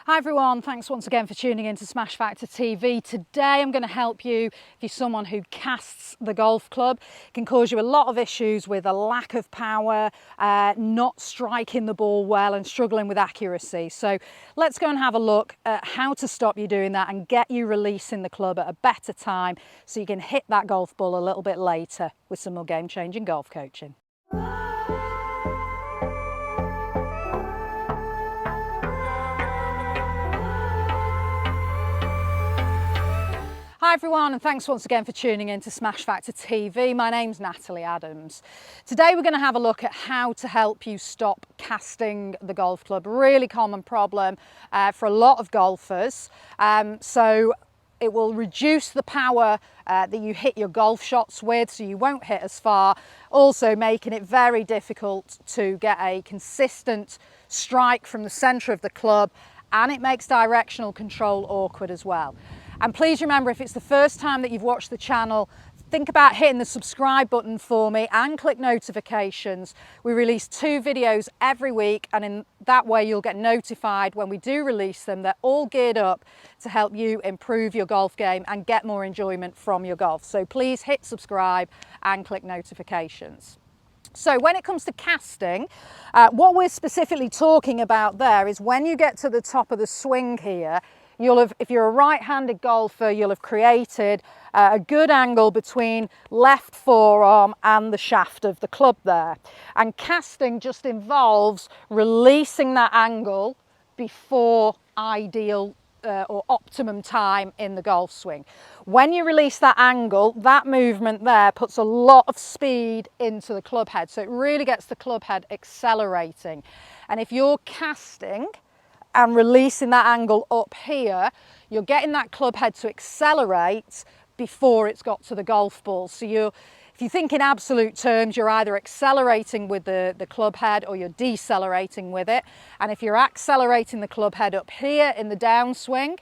Hi everyone, thanks once again for tuning in to Smash Factor TV. Today I'm going to help you if you're someone who casts the golf club. It can cause you a lot of issues with a lack of power, not striking the ball well and struggling with accuracy. So let's go and have a look at how to stop you doing that and get you releasing the club at a better time so you can hit that golf ball a little bit later with some more game-changing golf coaching. Hi everyone, and thanks once again for tuning in to Smash Factor TV. My name's Natalie Adams. Today we're going to have a look at how to help you stop casting the golf club. Really common problem for a lot of golfers. So it will reduce the power that you hit your golf shots with, so you won't hit as far, also making it very difficult to get a consistent strike from the centre of the club, and it makes directional control awkward as well. And please remember, if it's the first time that you've watched the channel, think about hitting the subscribe button for me and click notifications. We release 2 videos every week, and in that way you'll get notified when we do release them. They're all geared up to help you improve your golf game and get more enjoyment from your golf. So please hit subscribe and click notifications. So when it comes to casting, what we're specifically talking about there is when you get to the top of the swing here, if you're a right-handed golfer, you'll have created a good angle between left forearm and the shaft of the club there. And casting just involves releasing that angle before ideal or optimum time in the golf swing. When you release that angle, that movement there puts a lot of speed into the club head. So it really gets the club head accelerating. And if you're casting and releasing that angle up here, you're getting that club head to accelerate before it's got to the golf ball. So if you think in absolute terms, you're either accelerating with the club head or you're decelerating with it. And if you're accelerating the club head up here in the downswing,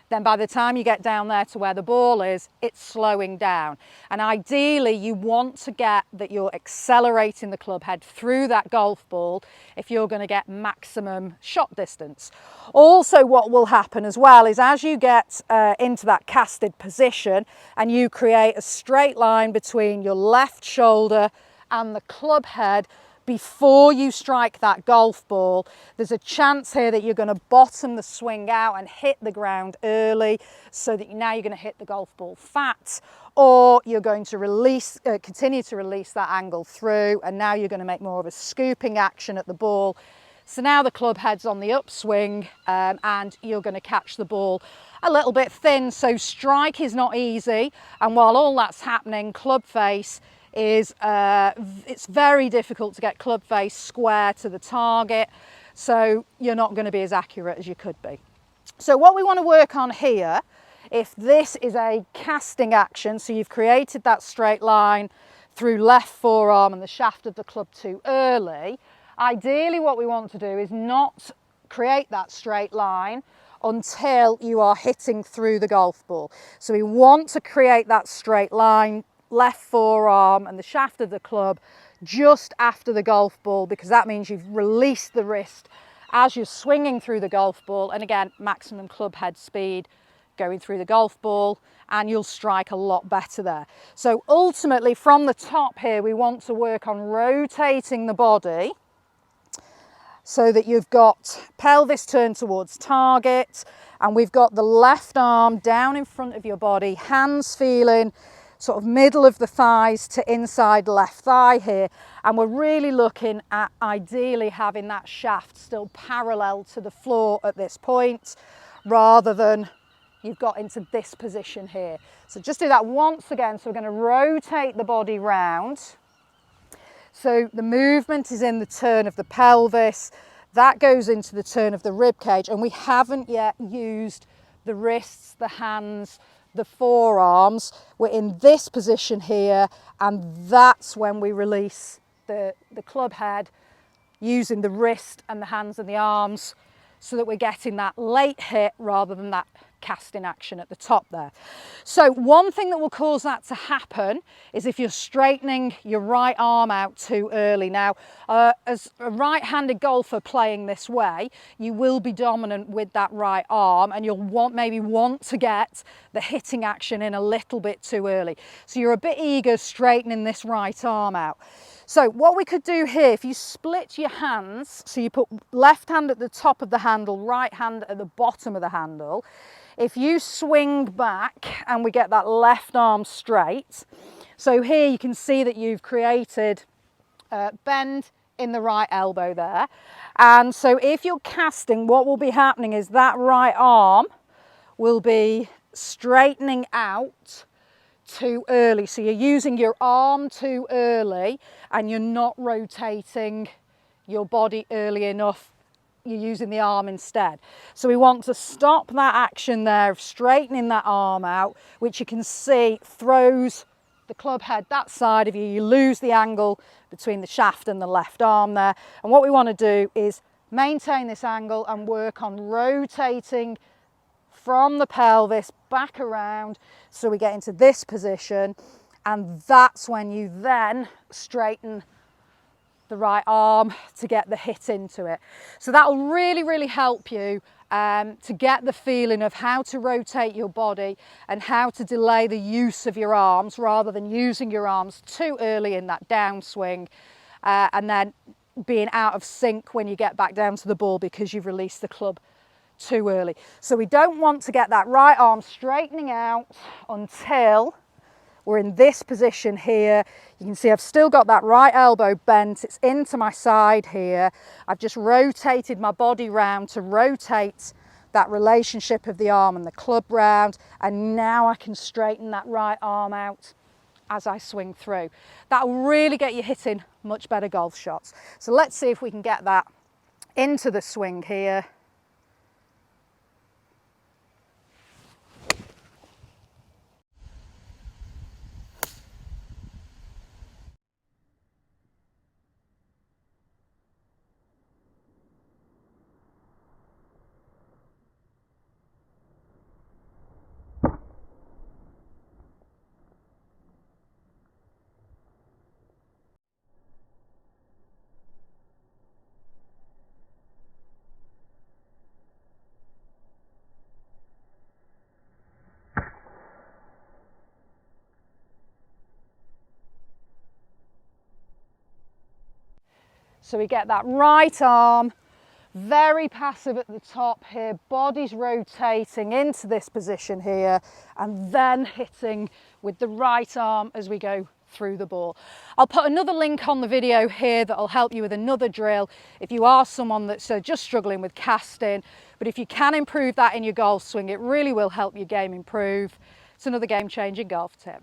then by the time you get down there to where the ball is, it's slowing down. And ideally, you want to get that you're accelerating the club head through that golf ball if you're going to get maximum shot distance. Also, what will happen as well is as you get into that casted position and you create a straight line between your left shoulder and the club head, before you strike that golf ball, there's a chance here that you're going to bottom the swing out and hit the ground early, so that now you're going to hit the golf ball fat, or you're going to continue to release that angle through, and now you're going to make more of a scooping action at the ball. So now the club head's on the upswing, and you're going to catch the ball a little bit thin. So strike is not easy, and while all that's happening, club face is it's very difficult to get club face square to the target, so you're not going to be as accurate as you could be. So what we want to work on here, if this is a casting action, so you've created that straight line through left forearm and the shaft of the club too early, ideally what we want to do is not create that straight line until you are hitting through the golf ball. So we want to create that straight line, left forearm and the shaft of the club, just after the golf ball, because that means you've released the wrist as you're swinging through the golf ball, and again, maximum club head speed going through the golf ball, and you'll strike a lot better there. So ultimately, from the top here, we want to work on rotating the body so that you've got pelvis turned towards target, and we've got the left arm down in front of your body, hands feeling sort of middle of the thighs to inside left thigh here, and we're really looking at ideally having that shaft still parallel to the floor at this point, rather than you've got into this position here. So just do that once again. So we're going to rotate the body round, so the movement is in the turn of the pelvis, that goes into the turn of the rib cage, and we haven't yet used the wrists, the hands, the forearms. We're in this position here, and that's when we release the club head using the wrist and the hands and the arms, so that we're getting that late hit rather than that casting action at the top there. So one thing that will cause that to happen is if you're straightening your right arm out too early. Now, as a right-handed golfer playing this way, you will be dominant with that right arm, and you'll maybe want to get the hitting action in a little bit too early. So you're a bit eager straightening this right arm out. So what we could do here, if you split your hands, so you put left hand at the top of the handle, right hand at the bottom of the handle, if you swing back and we get that left arm straight, so here you can see that you've created a bend in the right elbow there. And so if you're casting, what will be happening is that right arm will be straightening out too early. So you're using your arm too early and you're not rotating your body early enough. You're using the arm instead. So we want to stop that action there of straightening that arm out, which you can see throws the club head that side of you. You lose the angle between the shaft and the left arm there. And what we want to do is maintain this angle and work on rotating from the pelvis back around so we get into this position, and that's when you then straighten the right arm to get the hit into it. So that'll really help you to get the feeling of how to rotate your body and how to delay the use of your arms rather than using your arms too early in that downswing and then being out of sync when you get back down to the ball because you've released the club too early. So we don't want to get that right arm straightening out until we're in this position here. You can see I've still got that right elbow bent. It's into my side here. I've just rotated my body round to rotate that relationship of the arm and the club round. And now I can straighten that right arm out as I swing through. That will really get you hitting much better golf shots. So let's see if we can get that into the swing here. So we get that right arm, very passive at the top here, body's rotating into this position here, and then hitting with the right arm as we go through the ball. I'll put another link on the video here that'll help you with another drill if you are someone that's just struggling with casting. But if you can improve that in your golf swing, it really will help your game improve. It's another game-changing golf tip.